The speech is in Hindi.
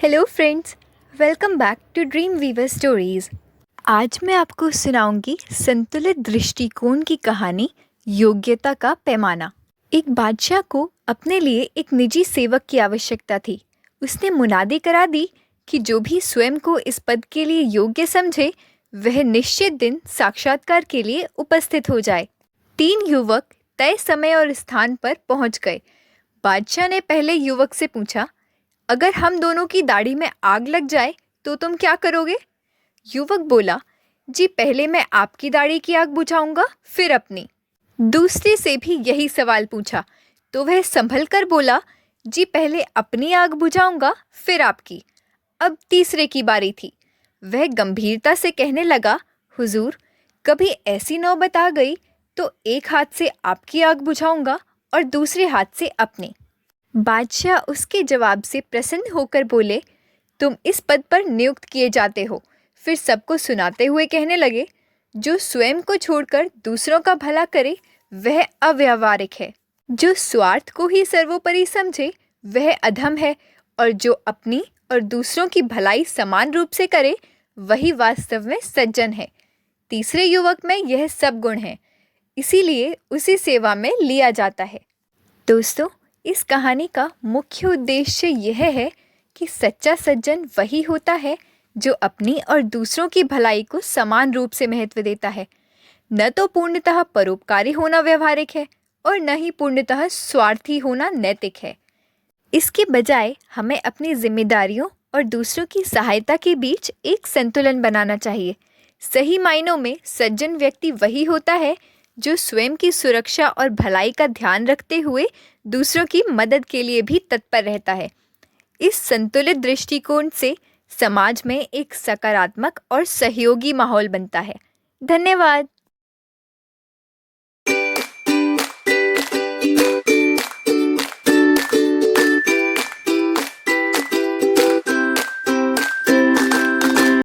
Hello friends, welcome back to Dream Weaver Stories. आज मैं आपको सुनाऊंगी संतुलित दृष्टिकोण की कहानी योग्यता का पैमाना। एक बादशाह को अपने लिए एक निजी सेवक की आवश्यकता थी। उसने मुनादी करा दी कि जो भी स्वयं को इस पद के लिए योग्य समझे वह निश्चित दिन साक्षात्कार के लिए उपस्थित हो जाए। 3 युवक तय समय और स्थान पर पहुंच गए। बादशाह ने पहले युवक से पूछा, अगर हम दोनों की दाढ़ी में आग लग जाए तो तुम क्या करोगे? युवक बोला, जी पहले मैं आपकी दाढ़ी की आग बुझाऊंगा, फिर अपनी। दूसरे से भी यही सवाल पूछा तो वह संभल कर बोला, जी पहले अपनी आग बुझाऊंगा, फिर आपकी। अब तीसरे की बारी थी। वह गंभीरता से कहने लगा, हुजूर, कभी ऐसी नौबत आ गई तो एक हाथ से आपकी आग बुझाऊंगा और दूसरे हाथ से अपनी। बादशाह उसके जवाब से प्रसन्न होकर बोले, तुम इस पद पर नियुक्त किए जाते हो। फिर सबको सुनाते हुए कहने लगे, जो स्वयं को छोड़कर दूसरों का भला करे वह अव्यावहारिक है। जो स्वार्थ को ही सर्वोपरि समझे वह अधम है, और जो अपनी और दूसरों की भलाई समान रूप से करे वही वास्तव में सज्जन है। तीसरे युवक में यह सब गुण हैं, इसीलिए उसी सेवा में लिया जाता है। दोस्तों, इस कहानी का मुख्य उद्देश्य यह है कि सच्चा सज्जन वही होता है जो अपनी और दूसरों की भलाई को समान रूप से महत्व देता है। न तो पूर्णतः परोपकारी होना व्यवहारिक है और न ही पूर्णतः स्वार्थी होना नैतिक है। इसके बजाय हमें अपनी जिम्मेदारियों और दूसरों की सहायता के बीच एक संतुलन बनाना चाहिए। सही मायनों में सज्जन व्यक्ति वही होता है जो स्वयं की सुरक्षा और भलाई का ध्यान रखते हुए दूसरों की मदद के लिए भी तत्पर रहता है। इस संतुलित दृष्टिकोण से समाज में एक सकारात्मक और सहयोगी माहौल बनता है। धन्यवाद।